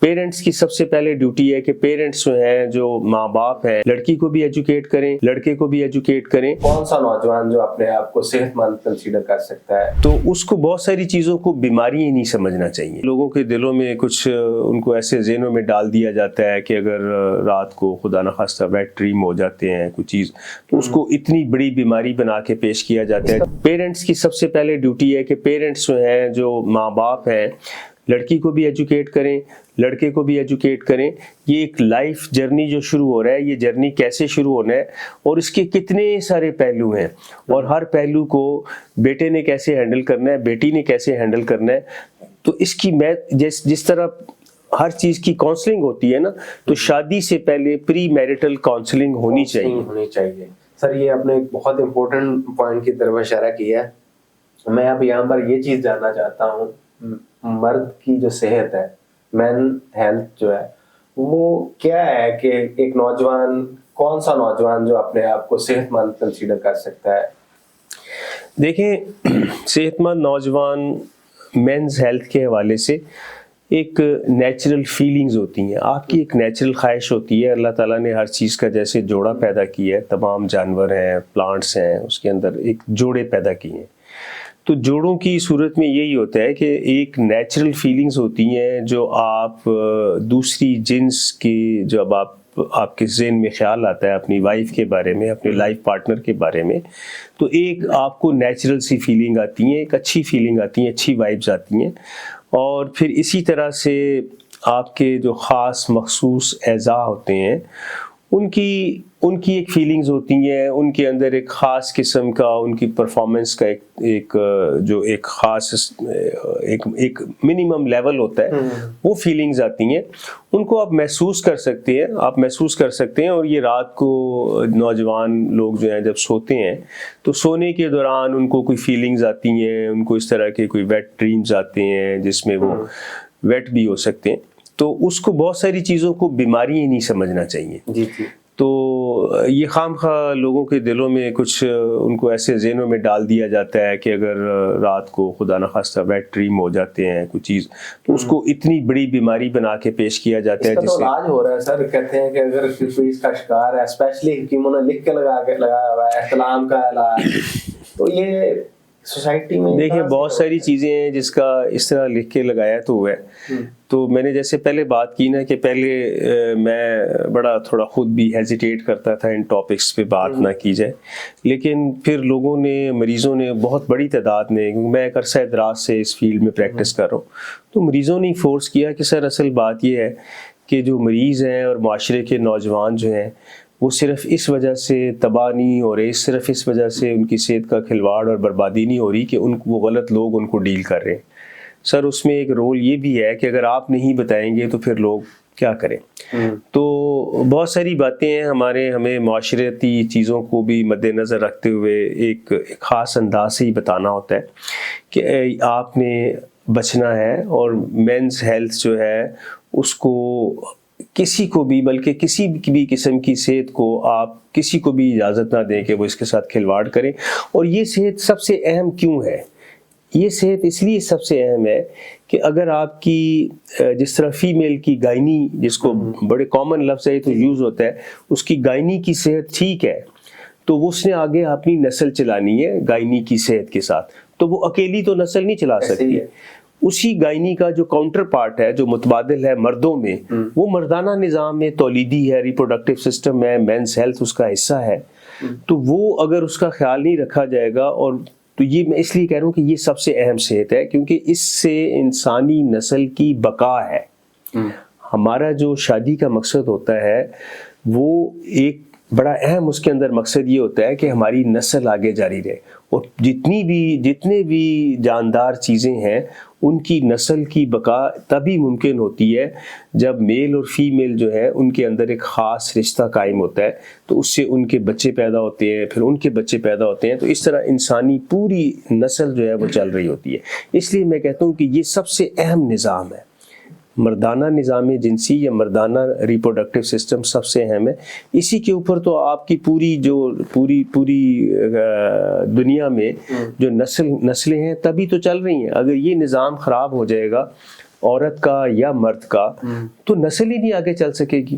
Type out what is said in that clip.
Parents کی سب سے پہلے ڈیوٹی ہے کہ پیرنٹس جو ہیں، جو ماں باپ ہیں، لڑکی کو بھی ایجوکیٹ کریں، لڑکے کو بھی ایجوکیٹ کریں۔ کون سا نوجوان جو اپنے آپ کو صحت مند کنسیڈر کر سکتا ہے؟ تو اس کو بہت ساری چیزوں کو بیماری ہی نہیں سمجھنا چاہیے۔ لوگوں کے دلوں میں کچھ ان کو ایسے ذہنوں میں ڈال دیا جاتا ہے کہ اگر رات کو خدا نخواستہ ویٹ ڈریم ہو جاتے ہیں کوئی چیز، تو اس کو اتنی بڑی بیماری بنا کے پیش کیا جاتا ہے۔ پیرنٹس کی سب سے پہلے ڈیوٹی ہے کہ پیرنٹس جو ہیں، جو ماں باپ ہیں، لڑکی کو بھی ایجوکیٹ کریں، لڑکے کو بھی ایجوکیٹ کریں۔ یہ ایک لائف جرنی جو شروع ہو رہا ہے، یہ جرنی کیسے شروع ہونا ہے اور اس کے کتنے سارے پہلو ہیں، اور ہر پہلو کو بیٹے نے کیسے ہینڈل کرنا ہے، بیٹی نے کیسے ہینڈل کرنا ہے۔ تو اس کی میں جس طرح ہر چیز کی کاؤنسلنگ ہوتی ہے نا، تو شادی سے پہلے پری میرٹل کاؤنسلنگ ہونی چاہیے۔ سر، یہ آپ نے ایک بہت امپورٹنٹ پوائنٹ کی طرف اشارہ کیا ہے۔ میں اب یہاں پر یہ چیز جاننا چاہتا ہوں، مرد کی جو صحت ہے، مین ہیلتھ جو ہے، وہ کیا ہے کہ ایک نوجوان، کون سا نوجوان جو اپنے آپ کو صحت مند کنسیڈر کر سکتا ہے؟ دیکھیں، صحت مند نوجوان مینز ہیلتھ کے حوالے سے ایک نیچرل فیلنگز ہوتی ہیں، آپ کی ایک نیچرل خواہش ہوتی ہے۔ اللہ تعالیٰ نے ہر چیز کا جیسے جوڑا پیدا کیا ہے، تمام جانور ہیں، پلانٹس ہیں، اس کے اندر ایک جوڑے پیدا کیے ہیں۔ تو جوڑوں کی صورت میں یہی ہوتا ہے کہ ایک نیچرل فیلنگز ہوتی ہیں جو آپ دوسری جنس کی، جب آپ کے ذہن میں خیال آتا ہے اپنی وائف کے بارے میں، اپنے لائف پارٹنر کے بارے میں، تو ایک آپ کو نیچرل سی فیلنگ آتی ہیں، ایک اچھی فیلنگ آتی ہیں، اچھی وائبز آتی ہیں۔ اور پھر اسی طرح سے آپ کے جو خاص مخصوص اعضاء ہوتے ہیں، ان کی ایک فیلنگز ہوتی ہیں، ان کے اندر ایک خاص قسم کا، ان کی پرفارمنس کا ایک خاص ایک منیمم لیول ہوتا ہے، وہ فیلنگز آتی ہیں۔ ان کو آپ محسوس کر سکتے ہیں، اور یہ رات کو نوجوان لوگ جو ہیں جب سوتے ہیں، تو سونے کے دوران ان کو کوئی فیلنگز آتی ہیں، ان کو اس طرح کے کوئی ویٹ ڈریمز آتے ہیں جس میں وہ ویٹ بھی ہو سکتے ہیں۔ تو اس کو بہت ساری چیزوں کو بیماری ہی نہیں سمجھنا چاہیے۔ جی۔ تو یہ خام خواہ لوگوں کے دلوں میں کچھ ان کو ایسے ذہنوں میں ڈال دیا جاتا ہے کہ اگر رات کو خدا نخواستہ ویٹ ڈریم ہو جاتے ہیں کوئی چیز، تو اس کو اتنی بڑی بیماری بنا کے پیش کیا جاتا ہے۔ اس کا تو علاج ہو رہا ہے سر، کہتے ہیں کہ اگر کوئی اس کا شکار ہے، اسپیشلی حکیموں نے لکھ کے لگایا ہوا ہے احتلام کا علاج، تو یہ سوسائٹی میں دیکھیں بہت ساری چیزیں ہیں جس کا اس طرح لکھ کے لگایا تو ہوا ہے۔ تو میں نے جیسے پہلے بات کی نا کہ پہلے میں بڑا تھوڑا خود بھی ہیزیٹیٹ کرتا تھا ان ٹاپکس پہ بات نہ کی جائے، لیکن پھر لوگوں نے، مریضوں نے، بہت بڑی تعداد نے، کیونکہ میں ایک عرصہ دراز سے اس فیلڈ میں پریکٹس کر رہا ہوں، تو مریضوں نے فورس کیا کہ سر اصل بات یہ ہے کہ جو مریض ہیں اور معاشرے کے نوجوان جو ہیں، وہ صرف اس وجہ سے تباہ نہیں ہو رہے، صرف اس وجہ سے ان کی صحت کا کھلواڑ اور بربادی نہیں ہو رہی کہ وہ غلط لوگ ان کو ڈیل کر رہے ہیں۔ سر اس میں ایک رول یہ بھی ہے کہ اگر آپ نہیں بتائیں گے تو پھر لوگ کیا کریں۔ تو بہت ساری باتیں ہیں، ہمیں معاشرتی چیزوں کو بھی مد نظر رکھتے ہوئے ایک خاص انداز سے ہی بتانا ہوتا ہے کہ آپ نے بچنا ہے، اور مینز ہیلتھ جو ہے اس کو کسی کو بھی، بلکہ کسی بھی قسم کی صحت کو آپ کسی کو بھی اجازت نہ دیں کہ وہ اس کے ساتھ کھلواڑ کریں۔ اور یہ صحت سب سے اہم کیوں ہے؟ یہ صحت اس لیے سب سے اہم ہے کہ اگر آپ کی جس طرح فیمیل کی گائنی، جس کو بڑے کامن لفظ ہے تو یوز ہوتا ہے، اس کی گائنی کی صحت ٹھیک ہے تو اس نے آگے اپنی نسل چلانی ہے گائنی کی صحت کے ساتھ، تو وہ اکیلی تو نسل نہیں چلا سکتی۔ اسی گائنی کا جو کاؤنٹر پارٹ ہے، جو متبادل ہے مردوں میں، وہ مردانہ نظام میں تولیدی ہے، ریپروڈکٹیو سسٹم ہے، مینس ہیلتھ اس کا حصہ ہے۔ تو وہ اگر اس کا خیال نہیں رکھا جائے گا، اور تو یہ میں اس لیے کہہ رہا ہوں کہ یہ سب سے اہم صحت ہے، کیونکہ اس سے انسانی نسل کی بقا ہے۔ ہمارا جو شادی کا مقصد ہوتا ہے وہ ایک بڑا اہم، اس کے اندر مقصد یہ ہوتا ہے کہ ہماری نسل آگے جاری رہے، اور جتنے بھی جاندار چیزیں ہیں ان کی نسل کی بقا تبھی ممکن ہوتی ہے جب میل اور فیمیل جو ہے ان کے اندر ایک خاص رشتہ قائم ہوتا ہے، تو اس سے ان کے بچے پیدا ہوتے ہیں، پھر ان کے بچے پیدا ہوتے ہیں، تو اس طرح انسانی پوری نسل جو ہے وہ چل رہی ہوتی ہے۔ اس لیے میں کہتا ہوں کہ یہ سب سے اہم نظام ہے، مردانہ نظام جنسی یا مردانہ ریپروڈکٹیو سسٹم سب سے اہم ہے۔ اسی کے اوپر تو آپ کی پوری دنیا میں جو نسلیں ہیں تبھی تو چل رہی ہیں۔ اگر یہ نظام خراب ہو جائے گا عورت کا یا مرد کا, تو نسل ہی نہیں آگے چل سکے گی.